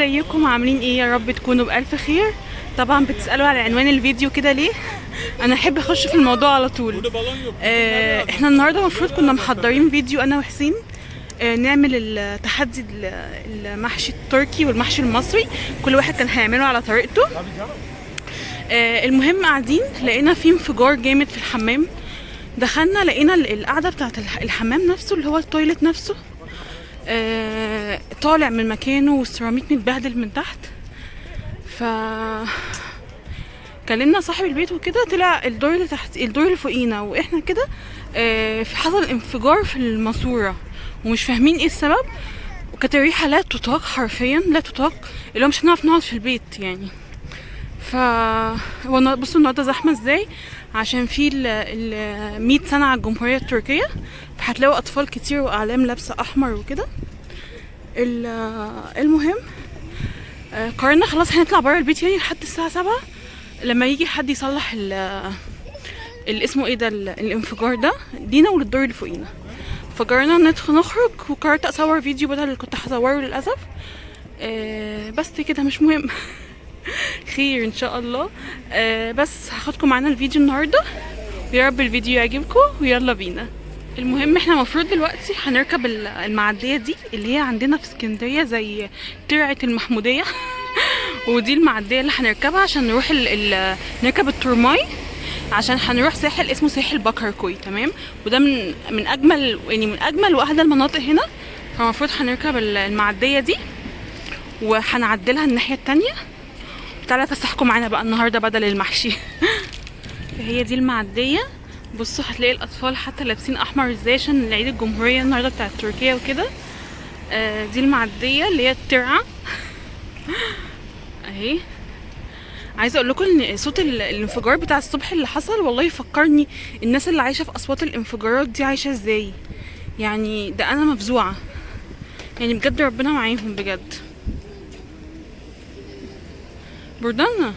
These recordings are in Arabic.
ازيكم عاملين ايه؟ يا رب تكونوا بألف خير. طبعا بتسألوا على عنوان الفيديو كده ليه؟ انا احب اخش في الموضوع على طول. احنا النهارده المفروض كنا محضرين فيديو انا وحسين، نعمل التحدي المحشي التركي والمحشي المصري، كل واحد كان هيعمله على طريقته. المهم قاعدين لقينا في انفجار جامد في الحمام. دخلنا لقينا القعده بتاعت الحمام نفسه اللي هو التويلت نفسه طالع من مكانه والسيراميك متبهدل من تحت. ف كلمنا صاحب البيت وكده، طلع الدور اللي تحت الدور اللي فوقينا واحنا كده في حصل انفجار في الماسوره ومش فاهمين ايه السبب، وكانت الريحه لا تطاق، حرفيا لا تطاق، اللي هو مش هنعرف نقعد في البيت يعني. ف بصوا النهارده زحمه ازاي، عشان في ال 100 سنه على الجمهوريه التركيه، فهتلاقوا اطفال كتير واعلام لابسه احمر وكده. المهم قررنا خلاص هنطلع بره البيت يعني لحد الساعه 7 لما يجي حد يصلح اسمه ايه ده الانفجار ده لينا وللدور اللي فوقينا. فقررنا نخرج، وقررت اصور فيديو بدل اللي كنت هصوره للاسف. بس كده مش مهم. خير ان شاء الله. بس هاخدكم معانا الفيديو النهارده، ويا رب الفيديو يعجبكم، ويلا بينا. المهم احنا المفروض دلوقتي هنركب المعديه دي اللي هي عندنا في اسكندريه زي ترعه المحموديه. ودي المعديه اللي هنركبها عشان نروح نركب التورماي، عشان هنروح ساحل اسمه ساحل بكركوي. تمام، وده من اجمل واحدى المناطق هنا. فالمفروض هنركب المعديه دي وهنعدلها الناحيه التانية. تعالى فسحكم معانا بقى النهارده بدل المحشي. فهي دي المعديه. بصوا هتلاقي الاطفال حتى لابسين احمر ازاي عشان العيد الجمهوريه النهارده بتاعت تركيا وكده. دي المعديه اللي هي الترعه اهي. عايزه اقول لكم ان صوت الانفجار بتاع الصبح اللي حصل والله فكرني الناس اللي عايشه في اصوات الانفجارات دي عايشه ازاي يعني. ده انا مفزوعه يعني بجد، ربنا معاهم بجد. بردنا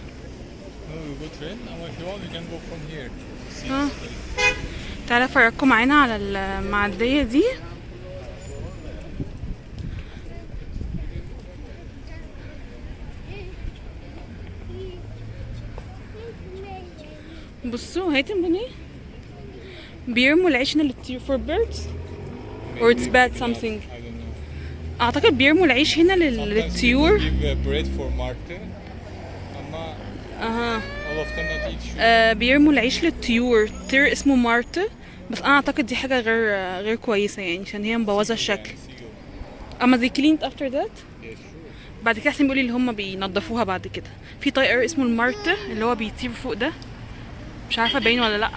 تعالى افرجكم معانا على المعديه دي. بصوا هاتي بني بيرموا العيش للطيور for birds or it's bad something. اعتقد بيرموا العيش هنا للطيور. بيرموا العيش للطيور، طير اسمه مارت، بس انا اعتقد دي حاجه غير كويسه يعني عشان هي مبوظه الشكل. اما they cleaned after that. بعد كده حسين بيقولي اللي هم بينضفوها بعد كده. في طائر اسمه المارت اللي هو بيطير فوق ده، مش عارفه باين ولا لا،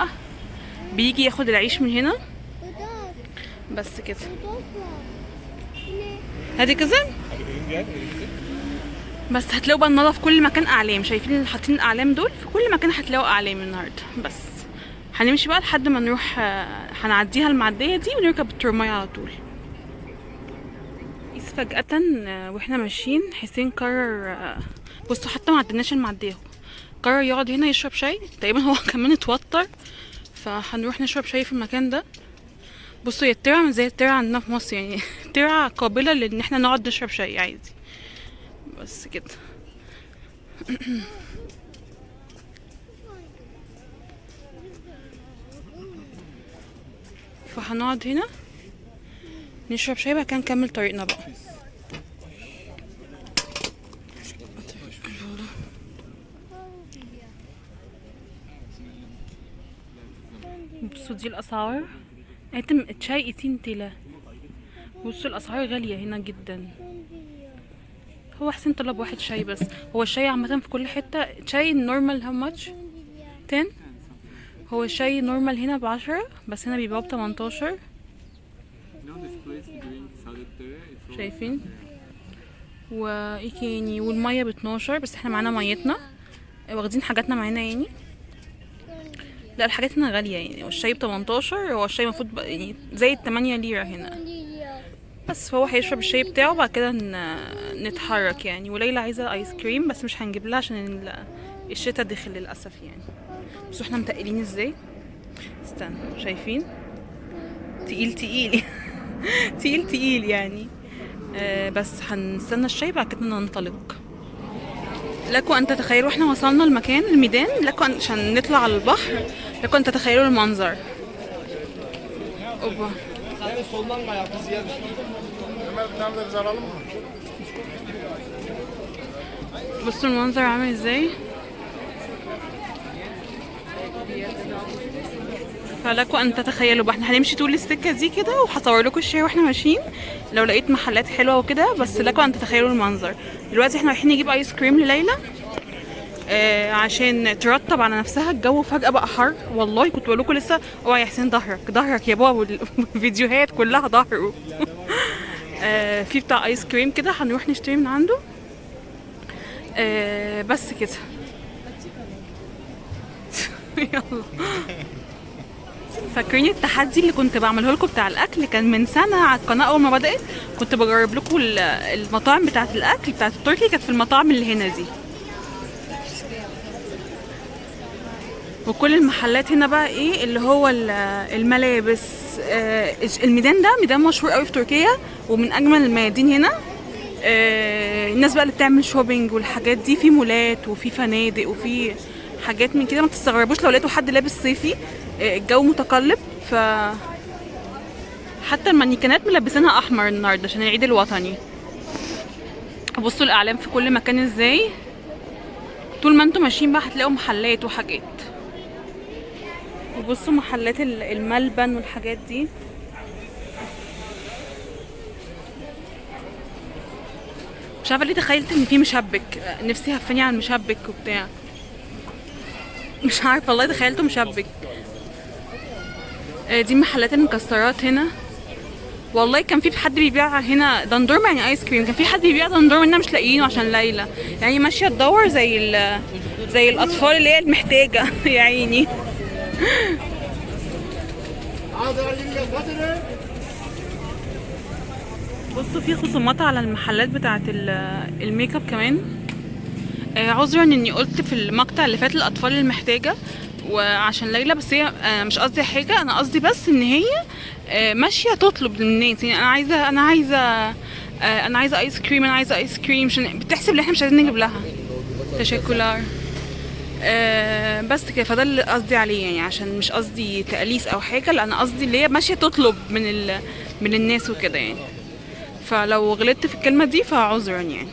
بيجي ياخد العيش من هنا بس كده. هادي كذا. بس هتلاقوا بقى النضف في كل مكان اعلام، شايفين اللي حاطين الاعلام دول في كل مكان هتلاقوا اعلام النهارده. بس هنمشي بقى لحد ما نروح، هنعديها المعديه دي ونركب الترماي على طول. فجأة واحنا ماشيين حسين قرر، بصوا حتى ما عدناش المعديه، قرر يقعد هنا يشرب شاي. تقريبا هو كمان اتوتر، فهنروح نشرب شاي في المكان ده. بصوا هي الترعه مش زي الترعه عندنا في مصر يعني. ترعه قابله لان احنا نقعد نشرب شاي عادي بس كده. فهنقعد هنا نشرب شاي بقى، كان نكمل طريقنا بقى. بصوا دي الاسعار. هاتم الشاي 2 تيلا. بصوا الاسعار غاليه هنا جدا. هو حسين طلب واحد شاي بس. هو الشاي عامه في كل حته. شاي نورمال هاو ماتش 10. هو الشاي نورمال هنا ب10، بس هنا بيبقى ب18. شايفين؟ وايه تاني، والميه ب12، بس احنا معانا ميتنا، واخدين حاجاتنا معانا يعني. لا الحاجات هنا غاليه يعني، والشاي ب18. هو الشاي المفروض يعني زي 8 ليره هنا، بس فهو هيشرب الشاي بتاعه بعد كده نتحرك يعني. وليلى عايزه ايس كريم بس مش هنجيب لها عشان الشتا دخل للاسف يعني. بس احنا متقلين ازاي، استنى شايفين تقيل تقيل. تقيل تقيل يعني. بس هنستنى الشاي بعد كده ننطلق. لكم ان تتخيلوا احنا وصلنا المكان الميدان، لكم عشان نطلع على البحر، لكم ان تتخيلوا المنظر. اوبا بصوا المنظر عامل ازاي. فلكم ان تتخيلوا بقى احنا هنمشي طول السكه دي كده، وهصور لكم الشارع واحنا ماشيين لو لقيت محلات حلوه وكده، بس لكم ان تتخيلوا المنظر. دلوقتي احنا رايحين نجيب ايس كريم لليلى عشان ترطب على نفسها. الجو فجاه بقى حر والله، كنت بقول لكم لسه اوعى يا حسين ظهرك يا بابا، والفيديوهات كلها ظهره. في بتاع ايس كريم كده هنروح نشتري من عنده. بس كده. يلا. فاكرين التحدي اللي كنت بعمله لكم بتاع الاكل؟ كان من سنه على القناه اول ما بدات، كنت بجرب لكم المطاعم بتاعه الاكل بتاعه التركي، كانت في المطاعم اللي هنا دي. وكل المحلات هنا بقى ايه اللي هو الملابس. الميدان ده ميدان مشهور قوي في تركيا، ومن اجمل الميادين هنا. الناس بقى اللي بتعمل شوبينج والحاجات دي، في مولات وفي فنادق وفي حاجات من كده. ما تستغربوش لو لقيتوا حد لابس صيفي، الجو متقلب. ف حتى المانيكانات ملبسينها احمر النهارده عشان العيد الوطني. بصوا الاعلام في كل مكان ازاي. طول ما انتوا ماشيين بقى هتلاقوا محلات وحاجات. وبصوا محلات الملبن والحاجات دي. مش عارفه ليه تخيلت ان في مشبك، نفسي هفاني على المشبك وبتاع. مش عارفه والله تخيلته مشبك. دي محلات المكسرات هنا. والله كان في حد بيبيع هنا دندور، يعني ايس كريم. كان في حد بيبيع دندور وانا مش لاقيينه عشان ليلى يعني ماشيه تدور زي الاطفال اللي هي المحتاجه. يا عيني. بصوا في خصومات على المحلات بتاعه الميك اب كمان. عذرا اني قلت في المقطع اللي فات الاطفال المحتاجه وعشان ليلى، بس هي مش قصدي حاجه. انا قصدي بس ان هي ماشيه تطلب للناس، يعني انا عايزه ايس كريم، انا عايزه ايس كريم، عشان بتحسب ان احنا مش عايزين نجيب لها. تشكلار. بس كده. فده اللي قصدي عليه، يعني عشان مش قصدي تقليص او حاجه، لا انا قصدي اللي هي ماشيه تطلب من الناس وكده يعني. فلو غلطت في الكلمه دي فعذرا يعني.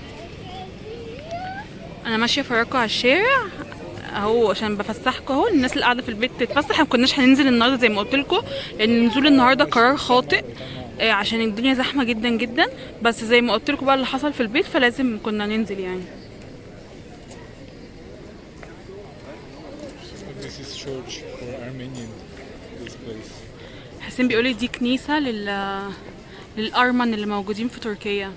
انا ماشيه فراكوا على الشارع اهو عشان بفسحكم اهو. الناس اللي قاعده في البيت تتفسح. ما كناش هننزل النهارده زي ما قلت لكم، لان نزول النهارده قرار خاطئ عشان الدنيا زحمه جدا جدا. بس زي ما قلت لكم بقى اللي حصل في البيت، فلازم كنا ننزل يعني. حسين بيقولي دي كنيسه للارمن اللي موجودين في تركيا.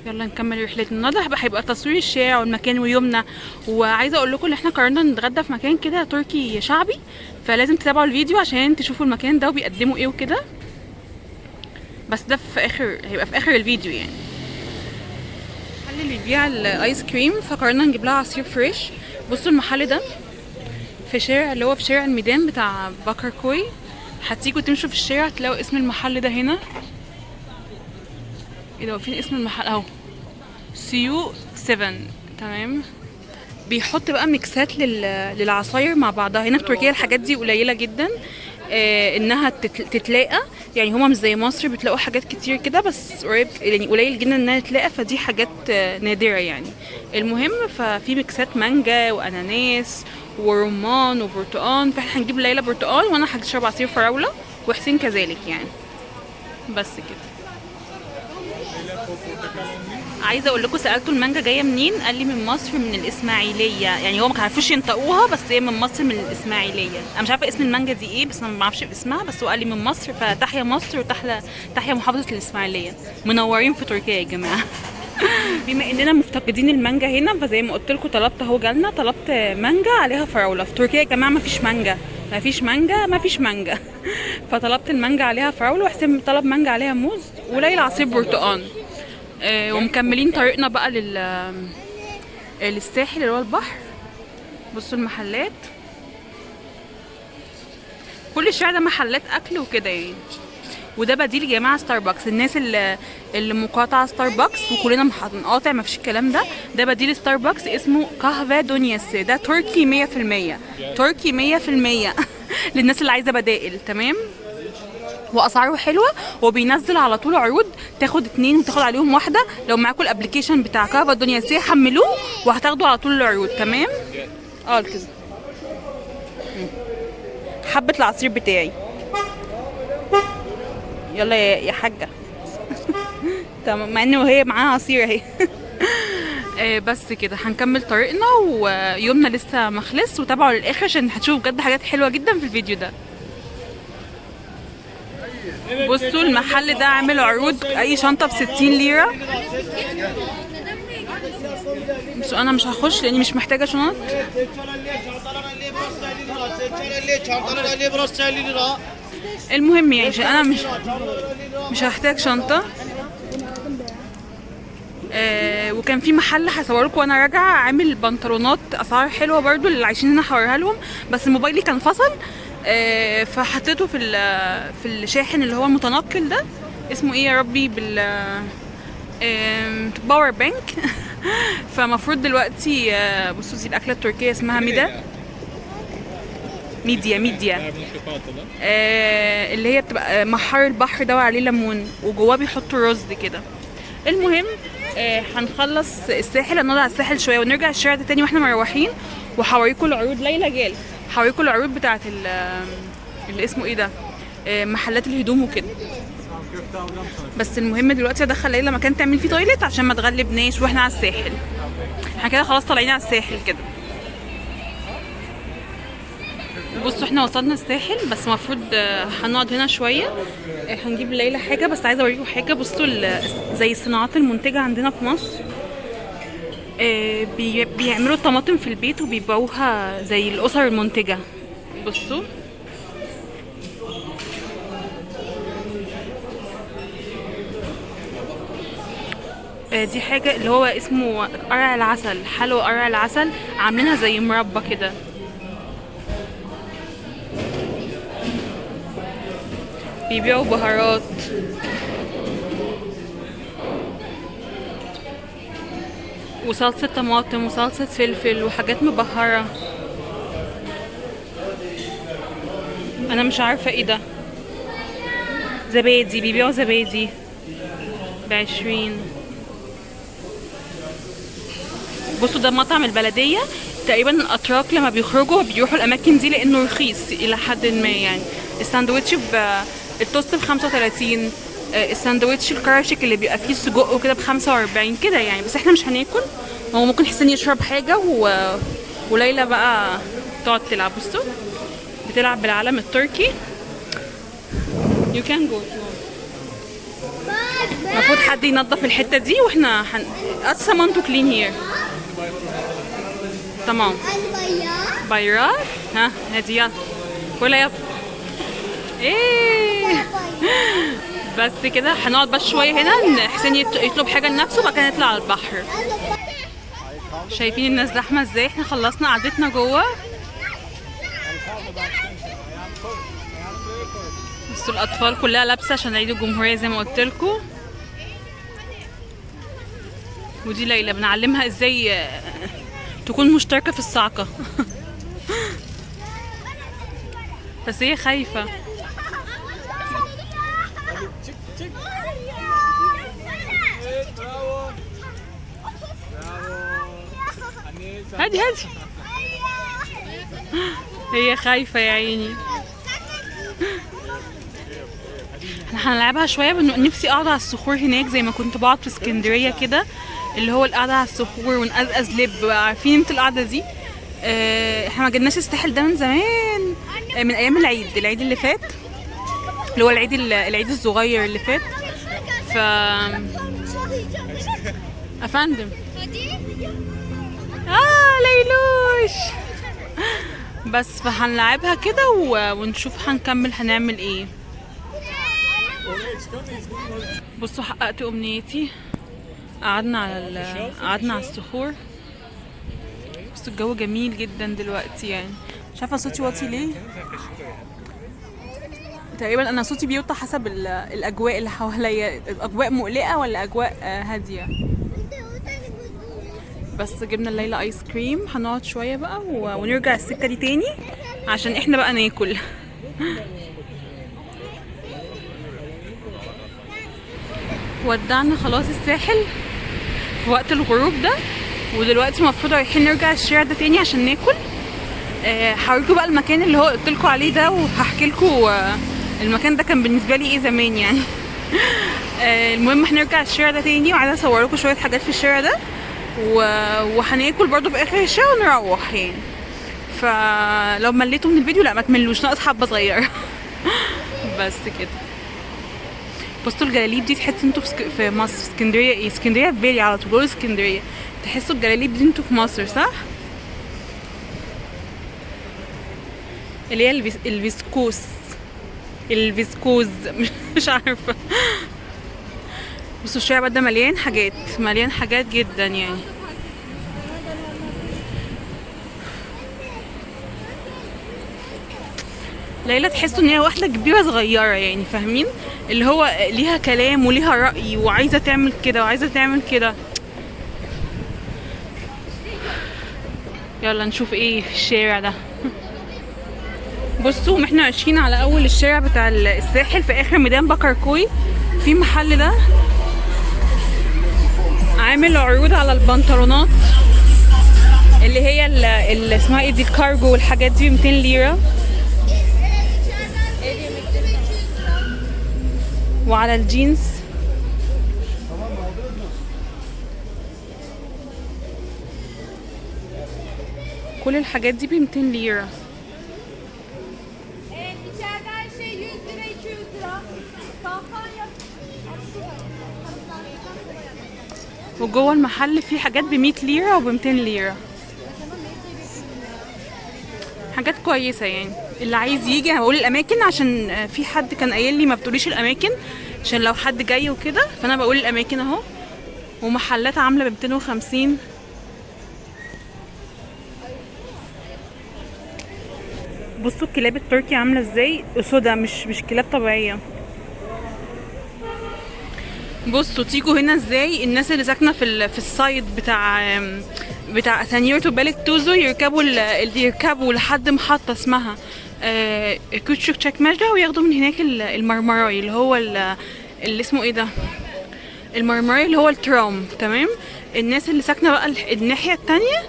يلا نكمل رحلتنا. النهارده هيبقى تصوير الشارع والمكان ويومنا. وعايزه اقول لكم ان احنا قررنا نتغدى في مكان كده تركي شعبي، فلازم تتابعوا الفيديو عشان تشوفوا المكان ده وبيقدموا ايه وكده. بس ده هيبقى في اخر الفيديو يعني. المحل اللي بيبيع الايس كريم فقررنا نجيب لها عصير فريش. بصوا المحل ده في شارع اللي هو في شارع الميدان بتاع باكركوي. هتيجوا تمشوا في الشارع تلاقوا اسم المحل ده هنا. ايه ده؟ فين اسم المحل اهو؟ سيو 7. تمام. بيحط بقى ميكسات للعصاير مع بعضها. هنا في تركيا الحاجات دي قليله جدا انها تتلاقى، يعني هما مش زي مصر بتلاقوا حاجات كتير كده، بس قريب يعني قليل جدا انها تتلاقى. فدي حاجات نادره يعني. المهم ففي ميكسات مانجا واناناس ورمان وبرتقال. فاحنا هنجيب ليلى برتقال وانا هشرب عصير فراوله وحسين كذلك يعني. بس كده. عايزه اقول لكم سالته المانجا جايه منين، قال لي من مصر من الاسماعيليه. يعني هو ما عرفوش ينطقوها، بس هي من مصر من الاسماعيليه. انا مش عارفه اسم المانجا دي ايه، بس انا ما بعرفش اسمها، بس هو قال لي من مصر. فتحيا مصر وتحيا محافظه الاسماعيليه. منورين في تركيا يا جماعه. بما اننا مفتقدين المانجا هنا، فزي ما قلت لكم طلبت اهو جالنا. طلبت مانجا عليها فراوله. في تركيا يا جماعه ما فيش مانجا، ما فيش مانجا، ما فيش مانجا. فطلبت المانجا عليها فراوله، وحسين طلب مانجا عليها موز، وليلى عصير برتقال. ومكملين طريقنا بقى للساحل اللي هو البحر. بصوا المحلات كل الشارع ده محلات اكل وكده يعني. وده بديل يا جماعه ستاربكس. الناس اللي مقاطعه ستاربكس وكلنا هنقاطع ما فيش الكلام ده. ده بديل ستاربكس اسمه قهوه دونياس. ده تركي 100%. تركي 100% للناس اللي عايزه بدائل. تمام. واسعاره حلوه وبينزل على طول عروض، تاخد 2 وتاخد عليهم واحده. لو معاكم الابلكيشن بتاع قهوه دونياس حملوه وهتاخدوا على طول العروض. تمام. كده حبه العصير بتاعي. يلا يا حاجه. تمام. مع انه هي معاها عصير اهي. بس كده هنكمل طريقنا ويومنا لسه مخلص، وتابعوا للاخر عشان هتشوفوا بجد حاجات حلوه جدا في الفيديو ده. بصوا المحل ده عامل عروض اي شنطه ب 60 ليره. بس انا مش هخش لاني مش محتاجه شنط. المهم يعني عشان انا مش هحتاج شنطه. وكان في محل هصورلكم وانا راجعه عامل بنطلونات اسعار حلوه برضو اللي عايشين هنا هوريها لهم، بس موبايلي كان فصل. فحطيته في الشاحن اللي هو المتنقل ده. اسمه ايه يا ربي؟ باور بانك. فمفروض دلوقتي بصوا دي الاكله التركيه اسمها ميديا. اللي هي بتبقى محار البحر ده وعليه ليمون وجواه بيحطوا رز كده. المهم هنخلص الساحل، هنقعد على الساحل شويه ونرجع الشارع ده تاني واحنا مروحين، وهوريكم العروض. ليلى جال هوريكم العروض بتاعت اللي اسمه ايه ده، محلات الهدوم وكده. بس المهم دلوقتي ادخل ليلى مكان تعمل فيه تويلت عشان ما تغلبناش واحنا على الساحل. احنا كده خلاص طالعين على الساحل كده. بصوا احنا وصلنا الساحل، بس المفروض هنقعد هنا شويه. هنجيب ليلى حاجه، بس عايزه اوريكم حاجه. بصوا زي الصناعات المنتجه عندنا في مصر. بيعملوا الطماطم في البيت وبيبيعوها زي الاسر المنتجه. بصوا دي حاجه اللي هو اسمه قرع العسل، حلو قرع العسل، عاملينها زي مربى كده. بيبيعوا بهارات وصلصة طماطم وصلصة فلفل وحاجات مبهرة. انا مش عارفة ايه ده. زبادي، بيبيعوا زبادي ب20. بصوا ده مطعم البلدية. تقريبا الاتراك لما بيخرجوا بيروحوا الاماكن دي لانه رخيص الى حد ما يعني. الساندوتش التوست ب35، الساندوتش الكراشك اللي بيبقى فيه سجق وكده ب45 كده يعني. بس احنا مش هناكل. هو ممكن حسين يشرب حاجه وليلى بقى تقعد تلعب. بصوا بتلعب بالعلم التركي. You can go. المفروض حد ينظف الحته دي واحنا ask someone to clean here. تمام. بيرات ها هاتي يلا كلها يلا. ايه بس كده هنقعد بس شويه هنا. حسين يطلب حاجه لنفسه وبعد كده نطلع على البحر. شايفين الناس زحمه ازاي؟ احنا خلصنا قعدتنا جوه. بصوا الاطفال كلها لابسه عشان عيد الجمهوريه زي ما قلت لكم. ودي ليلى بنعلمها ازاي تكون مشتركه في الصعقه. بس هي خايفه. هادي هي خايفة يا عيني. احنا هنلعبها شوية. نفسي اقعد على الصخور هناك زي ما كنت بقعد في اسكندرية كده، اللي هو القعدة على الصخور ونقزقز لب. عارفين انتوا القعدة دي؟ احنا ما جبناش الساحل ده من زمان، من ايام العيد اللي فات، اللي هو العيد الصغير اللي فات. افندم ليلوش. بس فهنلعبها كده ونشوف هنكمل هنعمل ايه. بصوا حققت امنيتي. قعدنا على الصخور. بصوا الجو جميل جدا دلوقتي يعني. مش عارفه صوتي واطي ليه. تقريبا انا صوتي بيوطى حسب الاجواء اللي حواليا، اجواء مقلقه ولا اجواء هاديه. بس جبنا الليلة ايس كريم، هنقعد شويه بقى ونرجع السكه دي تاني عشان احنا بقى ناكل. ودعنا خلاص الساحل في وقت الغروب ده، ودلوقتي المفروض رايحين نرجع الشارع ده تاني عشان ناكل. هوريكم بقى المكان اللي هو قلت لكم عليه ده، وهحكي لكم المكان ده كان بالنسبه لي ايه زمان يعني. المهم هنرجع الشارع ده تاني، وعايزه اصور لكم شويه حاجات في الشارع ده، وهناكل برضو في اخر الشارع ونروح يعني. فلو مليتوا من الفيديو لا ما تملوش، ناقص حبه صغيره. بس كده. بصوا الجلاليب دي، تحسوا انتوا في مصر، اسكندريه ايه، اسكندريه في بالي على طول اسكندريه، تحسوا الجلاليب دي انتوا في مصر صح؟ اللي هي الفيسكوز مش عارفه. بصوا الشارع ده مليان حاجات، مليان حاجات جدا يعني. ليلى تحسوا ان هي واحده كبيره صغيره يعني، فاهمين؟ اللي هو ليها كلام وليها راي وعايزه تعمل كده وعايزه تعمل كده. يلا نشوف ايه في الشارع ده. بصوا احنا ماشيين على اول الشارع بتاع الساحل في اخر ميدان بكركوي. في محل ده عامل عروض على البنطلونات اللي هي اللي اسمها ايه دي، الكارجو والحاجات دي ب 200 ليره، وعلى الجينز كل الحاجات دي ب 200 ليره. وجوه المحل في حاجات ب 100 ليره وب 200 ليره، حاجات كويسه يعني. اللي عايز يجي، انا بقول الاماكن عشان في حد كان قايل لي ما بتقوليش الاماكن عشان لو حد جاي وكده، فانا بقول الاماكن اهو. ومحلات عامله ب 250. بصوا الكلاب التركي عامله ازاي، اسودة مش كلاب طبيعيه. بصوا تيجوا هنا ازاي الناس اللي ساكنه في السايد بتاع سانيورتو بالك توزو يركبوا لحد محطه اسمها كوتشوك تشاك ماجدا، وياخدوا من هناك المرمراي اللي هو اللي اسمه ايه ده، المرمراي اللي هو الترام. تمام. الناس اللي ساكنه بقى الناحيه التانية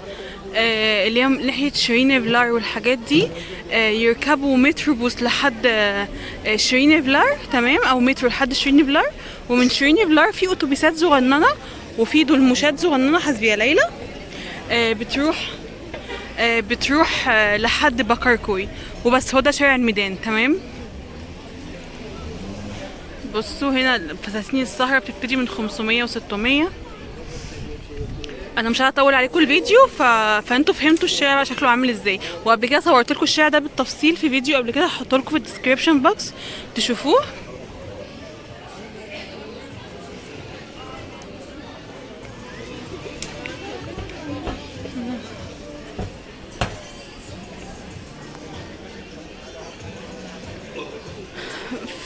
اللي هي ناحيه شيرين فلار والحاجات دي يركبوا متروبوس لحد شيرين فلار. تمام. او مترو لحد شيرين فلار، ومن شيرين فلار في اتوبيسات صغننه وفي دولموشات صغننه حسب يا ليلى بتروح لحد بكركوي وبس. هو ده شارع الميدان. تمام. بصوا هنا فساتين السهرة بتبتدي من 500 و600. انا مش هطول عليكم الفيديو فانتوا فهمتوا الشارع شكله عامل ازاي. وقبل كده صورت لكم الشارع ده بالتفصيل في فيديو قبل كده، هحطه لكم في الديسكريبشن بوكس تشوفوه.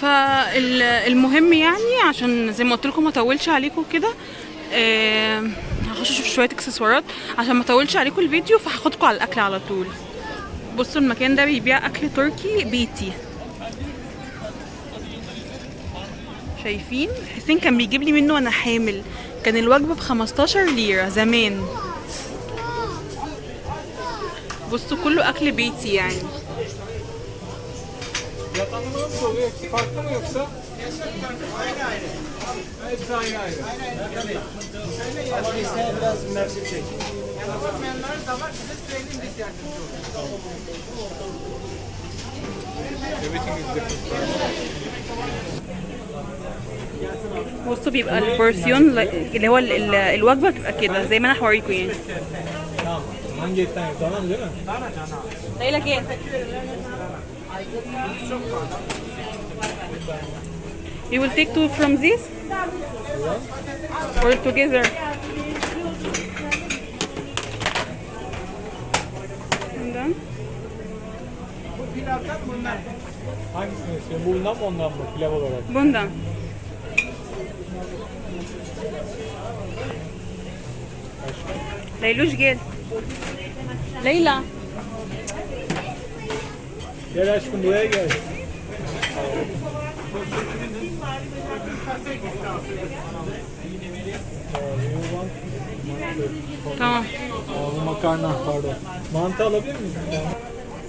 فالمهم يعني عشان زي ما قلت لكم ما اطولش عليكم كده، هخش اشوف شويه اكسسوارات عشان ما اطولش عليكم الفيديو، فهاخدكم على الاكل على طول. بصوا المكان ده بيبيع اكل تركي بيتي، شايفين؟ حسين كان بيجيب لي منه وانا حامل، كان الوجبه ب15 ليره زمان. بصوا كله اكل بيتي يعني. Yatanın soğuğu farklı mı yoksa? Hepsi aynı ayrı. Ama listeye biraz mevsim çek. Yapamayanların da var, size söyleyeyim biz yardımcı oluruz. Everything is different. بصوا بيبقى البورسيون اللي هو الوجبه بتبقى كده زي ما انا هوريكم يعني. Tamam. Hangi etten yapalım değil mi? ليلى كام؟ You will take two from this or together? And then pilavdan bundan. Hangisini istiyorsun? Bundan mı ondan mı? Pilav olarak. Bundan. Leyluş gel. Leyla. Gel aşkım buraya gel. Tamam. Aa, bu makarna pardon. Mantı alabilir miyiz?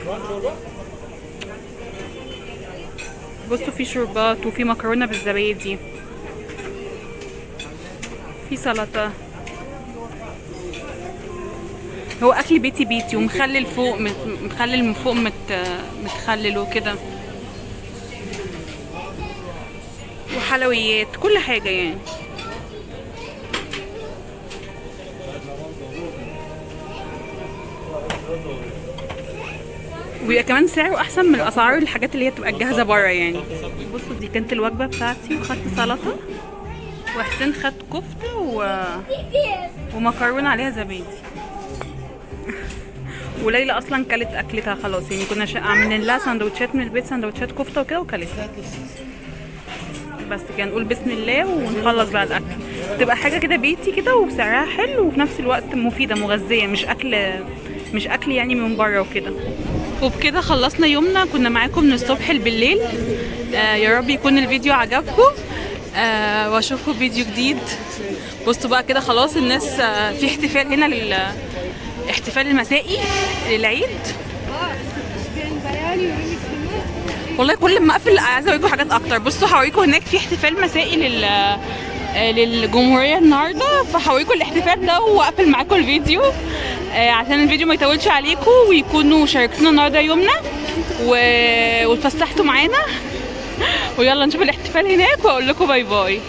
Var çorba? بصوا في شوربات وفي مكرونه بالزبادي في سلطه. هو اكل بيتي بيتي ومخلل فوق مخلل من فوق متخلل وكده وحلويات كل حاجه يعني. وبيبقى كمان سعره احسن من الاسعار الحاجات اللي هي بتبقى جاهزه بره يعني. بصوا دي كانت الوجبه بتاعتي وخدت سلطه وحسين خد كفته ومكرونه عليها زبادي. وليلى اصلا كلت اكلتها خلاص يعني. كنا عاملين لها سندوتشات من البيت، سندوتشات كفته وكده وكلتها. بس كده نقول بسم الله ونخلص بقى الاكل. تبقى حاجه كده بيتي كده وبسعرها حلو وفي نفس الوقت مفيده مغذيه، مش اكل يعني من بره وكده. وبكده خلصنا يومنا. كنا معاكم من الصبح بالليل. يا رب يكون الفيديو عجبكم. واشوفكم فيديو جديد. بصوا بقى كده خلاص الناس في احتفال هنا الاحتفال المسائي للعيد. والله كل ما اقفل عايزه اوريكم حاجات اكتر. بصوا هوريكم هناك في احتفال مسائي للجمهوريه النهارده، فهوريكم الاحتفال ده واقفل معاكم الفيديو عشان الفيديو ما يطولش عليكم ويكونوا شاركتونا النهارده يومنا واتفسحتوا معانا. ويلا نشوف الاحتفال هناك واقول لكم باي باي.